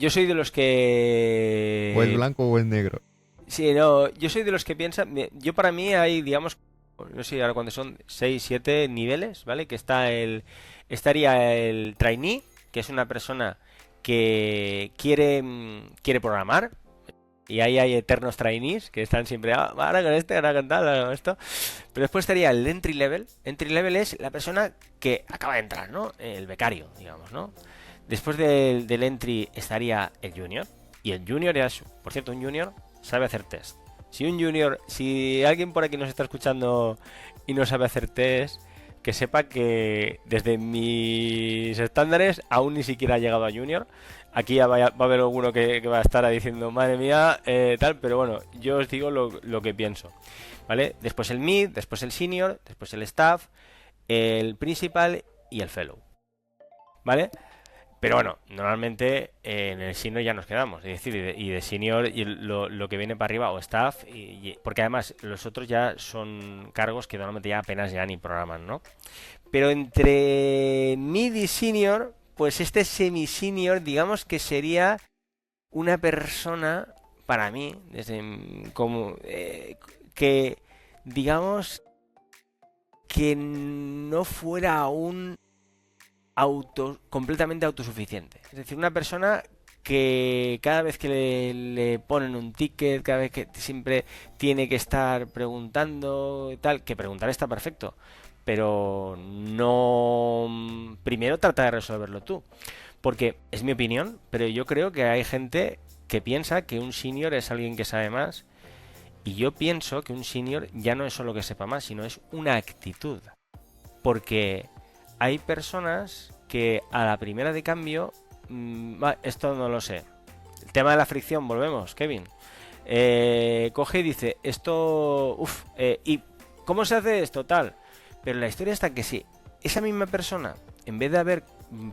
soy de los ¿O es que blanco o es negro? sí, no, yo soy de los que piensan, yo para mí hay, digamos, no sé ahora cuántos son, 6 7 niveles, ¿vale? Que estaría el trainee, que es una persona que quiere programar, y ahí hay eternos trainees que están siempre, ahora con este, ahora con tal, ahora con esto. Pero después estaría el entry level. Entry level es la persona que acaba de entrar, ¿no? El becario, digamos, ¿no? Después del entry estaría el junior. Y el junior es, por cierto, un junior sabe hacer test. Si alguien por aquí nos está escuchando y no sabe hacer test, que sepa que desde mis estándares aún ni siquiera ha llegado a junior. Aquí ya va a haber alguno que va a estar ahí diciendo, madre mía, tal, pero bueno, yo os digo lo que pienso, ¿vale? Después el mid, después el senior, después el staff, el principal y el fellow, ¿vale? Pero bueno, normalmente en el senior ya nos quedamos, es decir, y de senior y lo que viene para arriba o staff, porque además los otros ya son cargos que normalmente ya apenas ya ni programan, ¿no? Pero entre mid y senior, pues este semi-senior, digamos que sería una persona, para mí, como que, digamos, que no fuera aún completamente autosuficiente. Es decir, una persona que cada vez que le ponen un ticket, cada vez que siempre tiene que estar preguntando y tal, que preguntar está perfecto, pero no primero trata de resolverlo tú. Porque es mi opinión, pero yo creo que hay gente que piensa que un senior es alguien que sabe más, y yo pienso que un senior ya no es solo que sepa más, sino es una actitud. Porque hay personas que a la primera de cambio, esto no lo sé. El tema de la fricción, volvemos, Kevin. Coge y dice, esto, ¿y cómo se hace esto? Tal. Pero la historia está que si esa misma persona, en vez de haber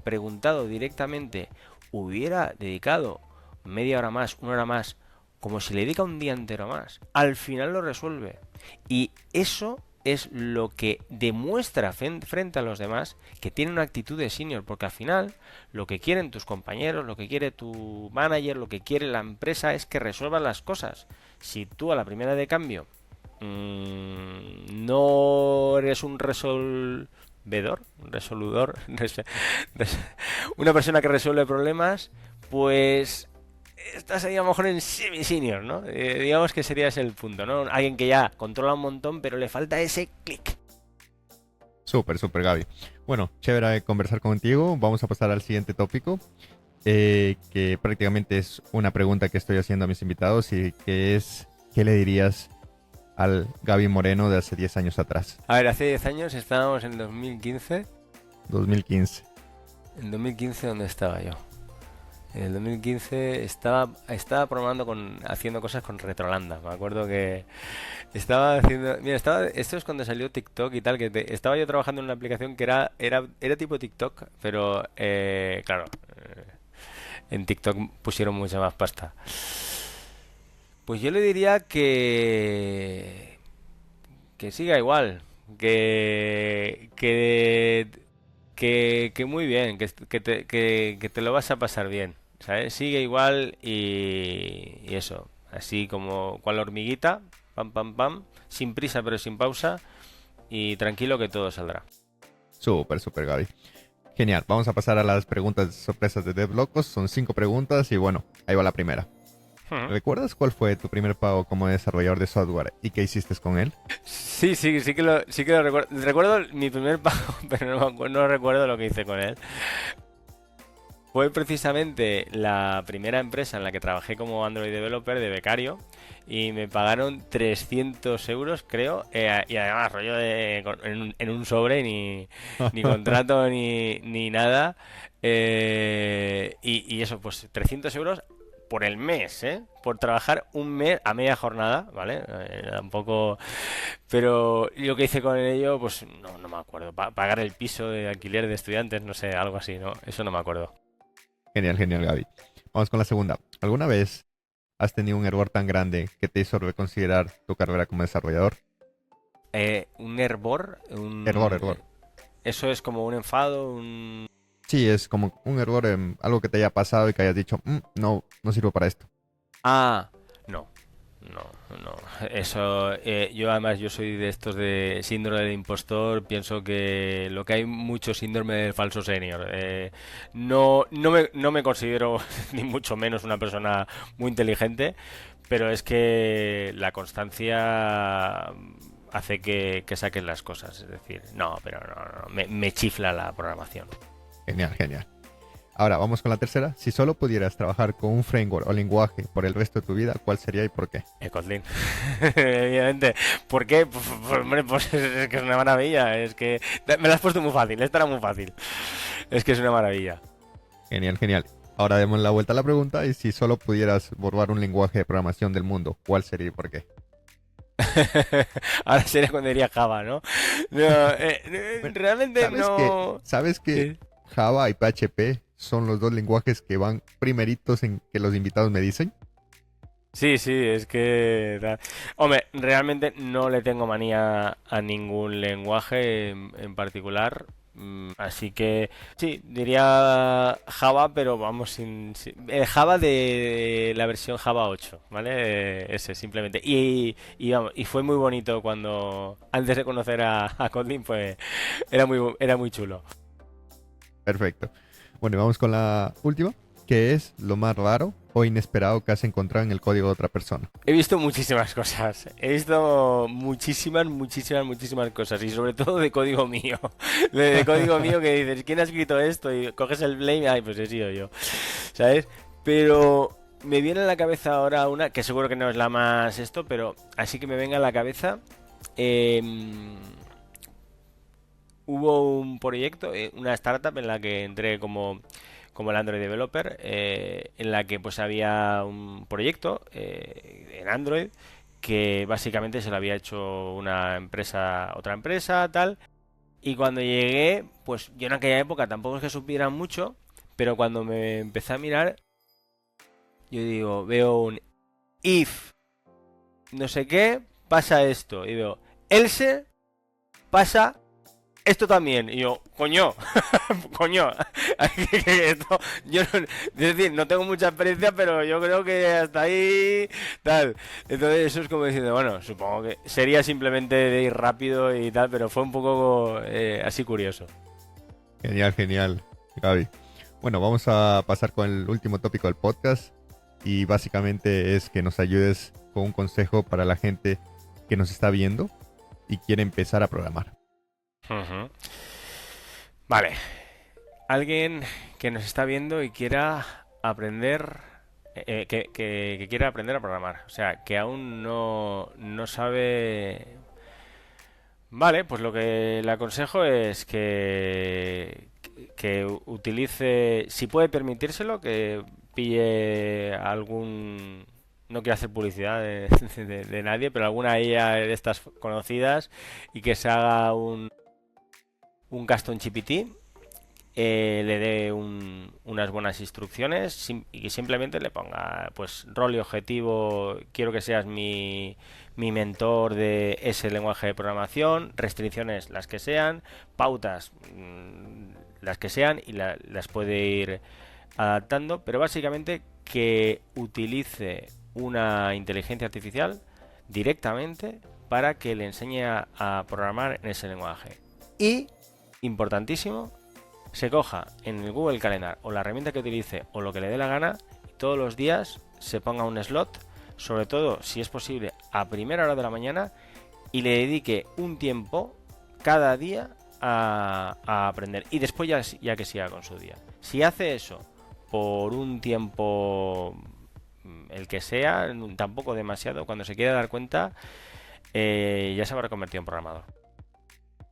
preguntado directamente, hubiera dedicado media hora más, una hora más, como si le dedica un día entero más, al final lo resuelve. Y eso es lo que demuestra frente a los demás que tiene una actitud de senior, porque al final lo que quieren tus compañeros, lo que quiere tu manager, lo que quiere la empresa es que resuelvan las cosas. Si tú a la primera de cambio no eres un resoludor, una persona que resuelve problemas, pues estás ahí a lo mejor en semi-senior, ¿no? Digamos que sería ese el punto, ¿no? Alguien que ya controla un montón, pero le falta ese clic. Súper, súper, Gaby. Bueno, chévere conversar contigo. Vamos a pasar al siguiente tópico, que prácticamente es una pregunta que estoy haciendo a mis invitados y que es, ¿qué le dirías al Gaby Moreno de hace 10 años atrás? A ver, hace 10 años estábamos en 2015. 2015. En 2015, ¿dónde estaba yo? En el 2015 estaba haciendo cosas con Retrolanda. Me acuerdo que estaba haciendo... Mira, esto es cuando salió TikTok y tal, que estaba yo trabajando en una aplicación que era tipo TikTok, pero claro, en TikTok pusieron mucha más pasta. Pues yo le diría que siga igual, que muy bien, que te lo vas a pasar bien, ¿sabes? Sigue igual y eso, así como cual hormiguita, pam, pam, pam, sin prisa pero sin pausa y tranquilo que todo saldrá. Súper, súper, Gaby. Genial. Vamos a pasar a las preguntas sorpresas de DevLocos. Son 5 preguntas y bueno, ahí va la primera. ¿Recuerdas cuál fue tu primer pago como desarrollador de software y qué hiciste con él? Sí que lo recuerdo. Recuerdo mi primer pago, pero no recuerdo lo que hice con él. Fue precisamente la primera empresa en la que trabajé como Android developer de becario y me pagaron 300 euros, creo, y además rollo en un sobre, ni contrato ni nada. Y eso, pues 300 euros por el mes, ¿eh? Por trabajar un mes a media jornada, ¿vale? Tampoco... Pero lo que hice con ello, pues no me acuerdo. Pagar el piso de alquiler de estudiantes, no sé, algo así, ¿no? Eso no me acuerdo. Genial, genial, Gaby. Vamos con la segunda. ¿Alguna vez has tenido un error tan grande que te hizo reconsiderar tu carrera como desarrollador? Un hervor, Error. eso es como un enfado, un... Sí, es como un error en algo que te haya pasado y que hayas dicho, no, no sirvo para esto. Ah, no, no. Eso, yo además yo soy de estos de síndrome del impostor. Pienso que lo que hay mucho síndrome del falso senior. No me considero ni mucho menos una persona muy inteligente, pero es que la constancia hace que saques las cosas. Es decir, no, pero no, me chifla la programación. Genial, genial. Ahora, vamos con la tercera. Si solo pudieras trabajar con un framework o lenguaje por el resto de tu vida, ¿cuál sería y por qué? Kotlin. Evidentemente. ¿Por qué? Hombre, pues es que es una maravilla. Es que me la has puesto muy fácil. Esta era muy fácil. Es que es una maravilla. Genial, genial. Ahora demos la vuelta a la pregunta y si solo pudieras borrar un lenguaje de programación del mundo, ¿cuál sería y por qué? Ahora sería cuando diría Java, ¿no? No, Bueno, realmente no. sabes que Sí. Java y PHP son los dos lenguajes que van primeritos en que los invitados me dicen? Sí, sí, es que... Hombre, realmente no le tengo manía a ningún lenguaje en particular. Así que sí, diría Java, pero vamos Java de la versión Java 8, ¿vale? Ese, simplemente. Vamos, y fue muy bonito cuando, antes de conocer a Kotlin, pues era muy chulo. Perfecto. Bueno, y vamos con la última. ¿Qué es lo más raro o inesperado que has encontrado en el código de otra persona? He visto muchísimas cosas. He visto muchísimas cosas. Y sobre todo de código mío. De código mío que dices, ¿quién ha escrito esto? Y coges el blame, ay, pues he sido yo. ¿Sabes? Pero me viene a la cabeza ahora una, que seguro que no es la más esto, pero así que me venga a la cabeza. Hubo un proyecto, una startup en la que entré como el Android developer, en la que pues había un proyecto en Android que básicamente se lo había hecho otra empresa, tal. Y cuando llegué, pues yo en aquella época tampoco es que supiera mucho, pero cuando me empecé a mirar, yo digo, veo un if no sé qué, pasa esto. Y veo else pasa esto también. Y yo, coño, coño, esto, yo no, es decir, no tengo mucha experiencia, pero yo creo que hasta ahí, tal. Entonces eso es como diciendo, bueno, supongo que sería simplemente de ir rápido y tal, pero fue un poco así curioso. Genial, genial, Gaby. Bueno, vamos a pasar con el último tópico del podcast y básicamente es que nos ayudes con un consejo para la gente que nos está viendo y quiere empezar a programar. Ujú. Vale, alguien que nos está viendo y quiera aprender, que quiera aprender a programar, o sea, que aún no sabe. Vale, pues lo que le aconsejo es que utilice, si puede permitírselo, que pille algún, no quiero hacer publicidad de nadie, pero alguna IA de estas conocidas y que se haga un custom GPT, le dé unas buenas instrucciones y que simplemente le ponga pues rol y objetivo, quiero que seas mi mentor de ese lenguaje de programación, restricciones las que sean, pautas las que sean y las puede ir adaptando, pero básicamente que utilice una inteligencia artificial directamente para que le enseñe a programar en ese lenguaje. Y, importantísimo, se coja en el Google Calendar o la herramienta que utilice o lo que le dé la gana y todos los días se ponga un slot, sobre todo si es posible a primera hora de la mañana, y le dedique un tiempo cada día a aprender y después ya que siga con su día. Si hace eso por un tiempo, el que sea, tampoco demasiado, cuando se quiera dar cuenta, ya se habrá convertido en programador.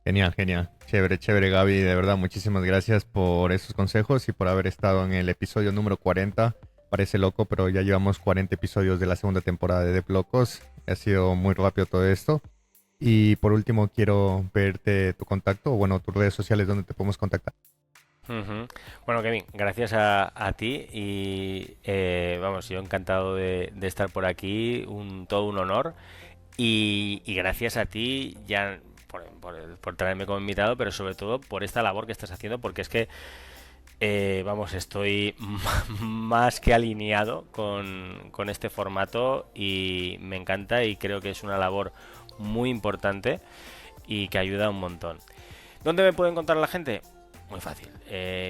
Genial, genial. Chévere, chévere, Gaby. De verdad, muchísimas gracias por esos consejos y por haber estado en el episodio número 40. Parece loco, pero ya llevamos 40 episodios de la segunda temporada de Locos. Ha sido muy rápido todo esto. Y por último, quiero verte tu contacto, o bueno, tus redes sociales donde te podemos contactar. Ujú. Bueno, Kevin, gracias a ti y vamos, yo encantado de estar por aquí, todo un honor y gracias a ti ya por traerme como invitado, pero sobre todo por esta labor que estás haciendo, porque es que Vamos, estoy más que alineado con este formato y me encanta y creo que es una labor muy importante y que ayuda un montón. ¿Dónde me puede encontrar la gente? Muy fácil.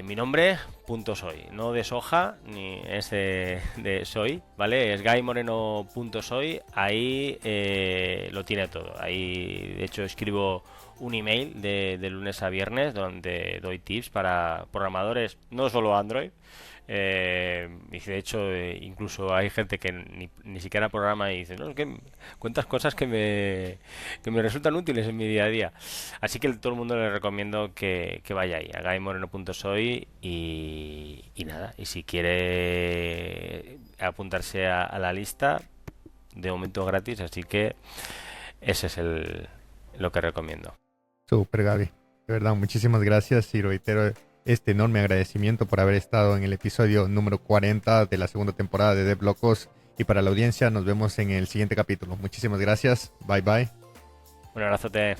Mi nombre, punto soy. No de soja, ni es de soy, ¿vale? Es gaimoreno.soy. Ahí lo tiene todo. Ahí, de hecho, escribo un email de lunes a viernes donde doy tips para programadores, no solo Android. Y de hecho, incluso hay gente que ni siquiera programa y dice, no, es que cuentas cosas que me resultan útiles en mi día a día. Así que todo el mundo le recomiendo que vaya ahí, a gaimoreno.soy y nada. Y si quiere apuntarse a la lista, de momento gratis, así que ese es lo que recomiendo. Súper, Gaby. De verdad, muchísimas gracias y reitero este enorme agradecimiento por haber estado en el episodio número 40 de la segunda temporada de Dev Locos. Y para la audiencia, nos vemos en el siguiente capítulo. Muchísimas gracias. Bye bye. Un abrazote.